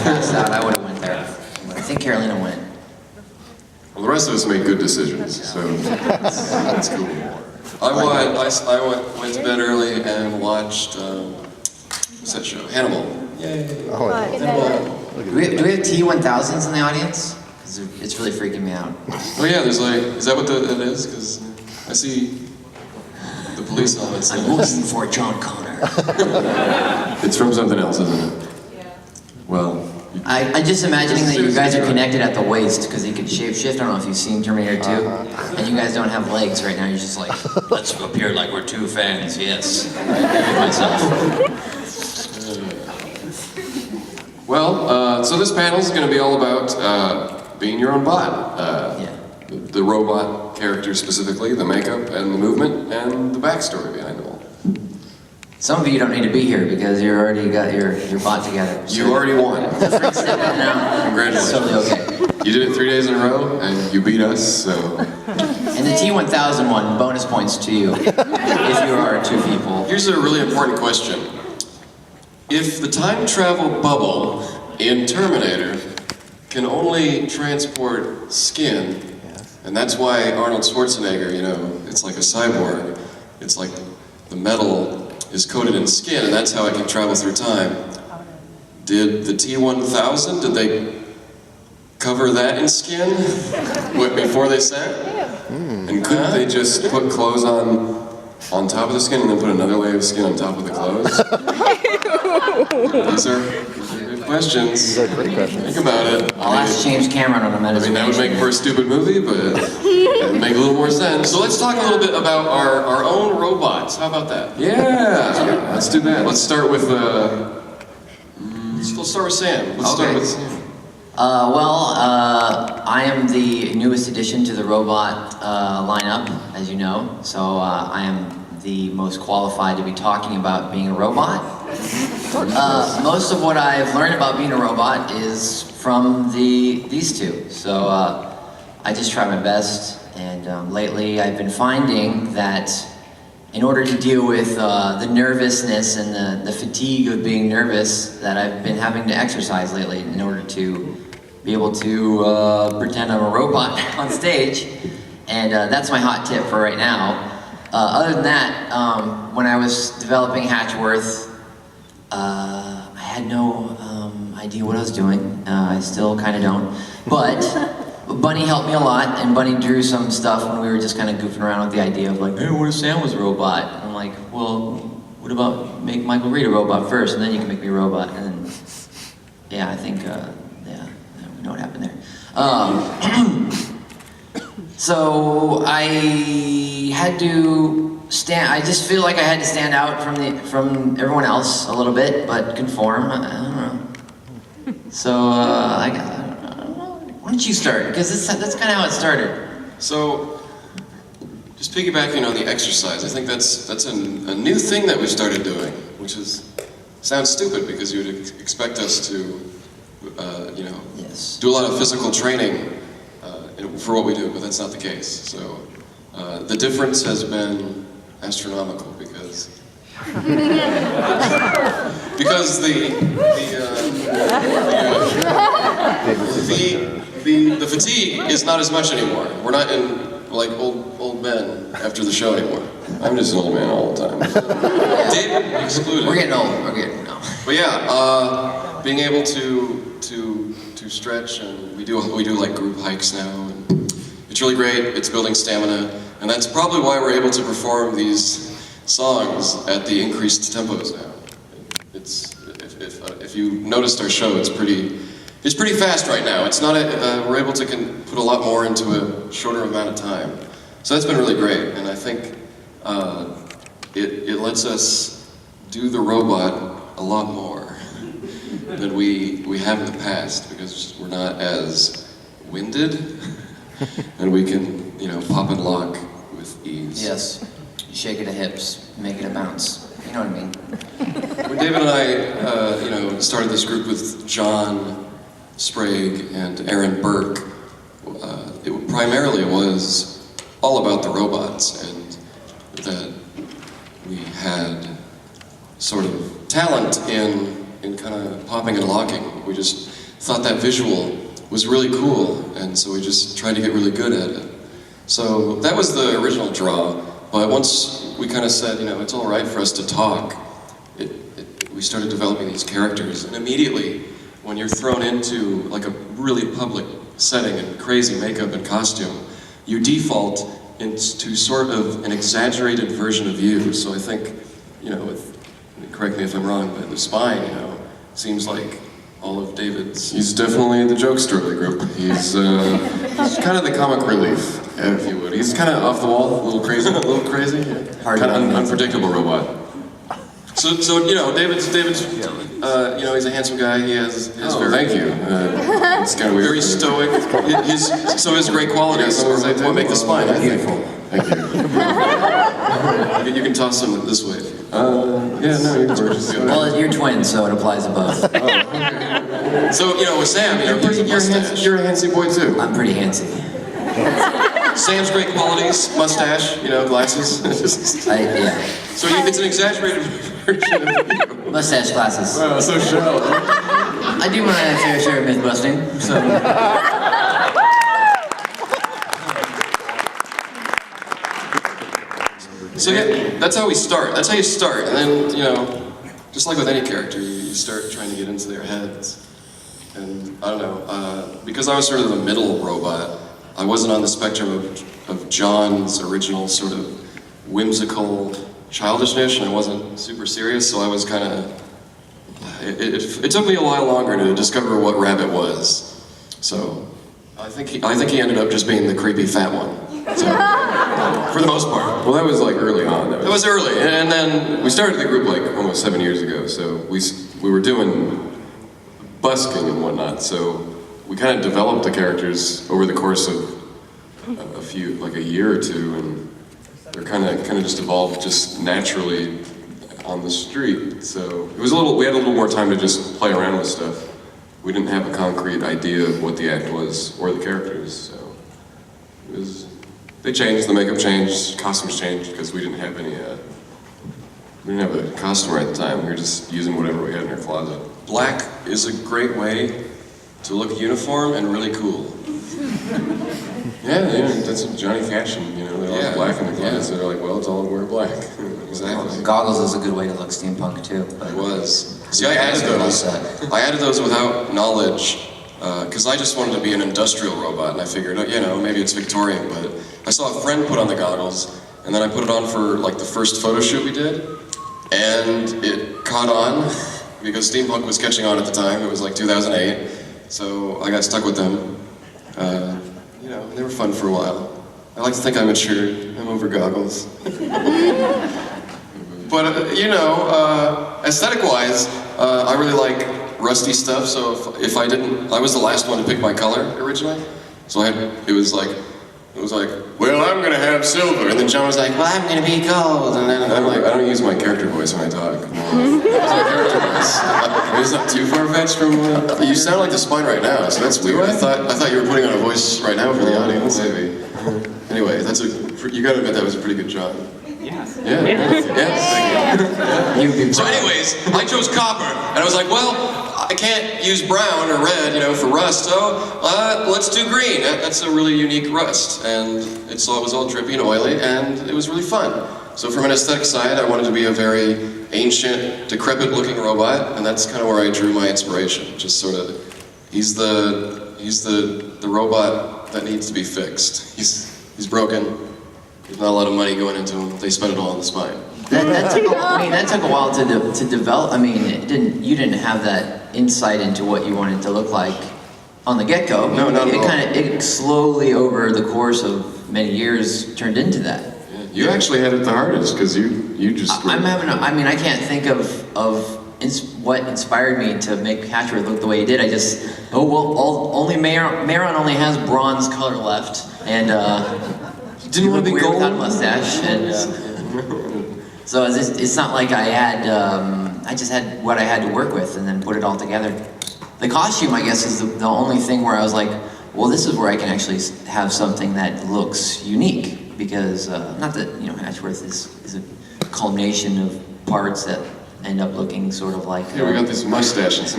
passed out, I would have went there. But I think Carolina went. Well, the rest of us make good decisions, so that's cool. I went to bed early and watched, what's that show? Hannibal. Yay. Oh, Do we have T-1000s in the audience? Because it's really freaking me out. Oh yeah, there's like, is that what that is? Because I see the police helmets. I'm looking for John Connor. It's from something else, isn't it? Yeah. Well, I'm just imagining that you guys are connected at the waist because he can shape shift. I don't know if you've seen Terminator 2. And you guys don't have legs right now. You're just like, let's appear like we're two fans. Yes. I agree with myself. well, so this panel is going to be all about being your own bot. The robot character specifically, the makeup and the movement and the backstory behind it all. Some of you don't need to be here because you already got your bot together. So You already won. Congratulations. Totally okay. You did it 3 days in a row and you beat us, so. And the T-1000 one, bonus points to you if you are two people. Here's a really important question. If the time travel bubble in Terminator can only transport skin, and that's why Arnold Schwarzenegger, you know, it's like a cyborg. It's like the metal is coated in skin, and that's how it can travel through time. Did the T-1000, did they cover that in skin before they sent? And couldn't they just put clothes on top of the skin and then put another layer of skin on top of the clothes? These are good questions. These are great questions. Think about it. I'll ask James Cameron on a I mean, that would make for a stupid movie, but it would make a little more sense. So let's talk a little bit about our own robots. How about that? Yeah, let's do that. Let's start with let's start with Sam. Let's start with Sam. I am the newest addition to the robot lineup, as you know. So I am the most qualified to be talking about being a robot. Most of what I've learned about being a robot is from these two. So I just try my best, and lately I've been finding that in order to deal with the nervousness and the fatigue of being nervous, that I've been having to exercise lately in order to be able to pretend I'm a robot on stage. And that's my hot tip for right now. Other than that, when I was developing Hatchworth, I had no idea what I was doing. I still kind of don't. But Bunny helped me a lot, and Bunny drew some stuff when we were just kind of goofing around with the idea of like, hey, what if Sam was a robot? And I'm like, well, what about make Michael Reed a robot first, and then you can make me a robot? And then, yeah, I think, we know what happened there. So I had to I just feel like I had to stand out from everyone else a little bit, but conform. I don't know. So I don't know. Why don't you start? Because that's kind of how it started. So, just piggybacking on the exercise, I think that's a new thing that we've started doing, which sounds stupid because you would expect us to, Yes. do a lot of physical training for what we do, but that's not the case. So, the difference has been astronomical because the fatigue is not as much anymore. We're not in like old men after the show anymore. I'm just an old man all the time. David excluded. We're getting old. We're getting no. But yeah, being able to stretch, and we do like group hikes now, and it's really great. It's building stamina, and that's probably why we're able to perform these songs at the increased tempos now. If you noticed our show, it's pretty fast right now. It's not we're able to put a lot more into a shorter amount of time. So that's been really great, and I think it lets us do the robot a lot more than we have in the past, because we're not as winded, and we can, pop and lock with ease. Yes. Shake it at hips, make it a bounce. You know what I mean? When David and I, started this group with John Sprague and Aaron Burke, it primarily was all about the robots, and that we had sort of talent in kind of popping and locking. We just thought that visual was really cool, and so we just tried to get really good at it. So that was the original draw, but once we kind of said, you know, it's all right for us to talk, we started developing these characters, and immediately, when you're thrown into like a really public setting and crazy makeup and costume, you default into sort of an exaggerated version of you. So I think, you know, correct me if I'm wrong, but the spine, you know, seems like all of David's. He's definitely the jokester of the group. He's kind of the comic relief, if you would. He's kind of off the wall, a little crazy, yeah. Kind of unpredictable robot. So you know, David's you know, he's a handsome guy. He has Thank you. It's kind of weird. Very stoic. His great qualities what make the spine. Beautiful. Thank you. You can toss him this way. Yeah, no, you're gorgeous. Well, you're twins, so it applies to both. So you know, with Sam, you know, You're a handsy boy too. I'm pretty handsy. Sam's great qualities: mustache, you know, glasses. Yeah. So it's an exaggerated version of you. Mustache glasses. Wow, so shallow. I do my fair share of myth busting, so. So yeah, that's how we start. That's how you start, and then you know, just like with any character, you start trying to get into their heads. And I don't know, because I was sort of the middle robot, I wasn't on the spectrum of John's original sort of whimsical childishness, and I wasn't super serious, so I was kind of. It took me a while longer to discover what Rabbit was. So I think he ended up just being the creepy fat one. So, for the most part. Well, that was like early on. That was early, and then We started the group like almost 7 years ago, so we were doing busking and whatnot, so we kind of developed the characters over the course of a year or two, and they're kind of just evolved just naturally on the street. So we had a little more time to just play around with stuff. We didn't have a concrete idea of what the act was or the characters, so it was. They changed, the makeup changed, costumes changed, because we didn't have any, we didn't have a costumer at the time. We were just using whatever we had in our closet. black is a great way to look uniform and really cool. Yeah, that's Johnny Fashion, you know, they all have black in the closet, so they're like, well, it's all wear black. Exactly. Goggles is a good way to look steampunk too. But It was. See, I added those without knowledge, because I just wanted to be an industrial robot, and I figured, you know, maybe it's Victorian, but I saw a friend put on the goggles, and then I put it on for like the first photo shoot we did, and it caught on, because steampunk was catching on at the time. It was like 2008, so I got stuck with them. You know, they were fun for a while. I like to think I matured. I'm over goggles. But, you know, aesthetic-wise, I really like rusty stuff, so if I didn't, I was the last one to pick my color originally. So it was like, well, I'm gonna have silver, and then John was like, well, I'm gonna be gold, and then I'm like, I don't use my character voice when I talk. that's my character voice. It's not too far-fetched from, you sound like the spine right now, so that's weird. I thought you were putting on a voice right now for the audience. Maybe. Anyway, you gotta admit that was a pretty good job. Yeah. So anyways, I chose copper, and I was like, well, I can't use brown or red, you know, for rust, so let's do green. That's a really unique rust, and it was all drippy and oily, and it was really fun. So from an aesthetic side, I wanted to be a very ancient, decrepit-looking robot, and that's kind of where I drew my inspiration. Just sort of, he's the robot that needs to be fixed. He's broken. There's not a lot of money going into him. They spend it all on the spine. that took a while to develop. I mean, you didn't have that insight into what you wanted to look like on the get-go. No, not at all. It slowly over the course of many years turned into that. You actually had it the hardest, because you just... I can't think of what inspired me to make Hatchworth look the way he did. I just, only Maron only has bronze color left, and Didn't want to be weird gold without a mustache, and so it's not like I had. I just had what I had to work with, and then put it all together. The costume, I guess, is the only thing where I was like, well, this is where I can actually have something that looks unique, because not that Hatchworth is a culmination of parts that end up looking sort of like. Yeah, we got this mustache and some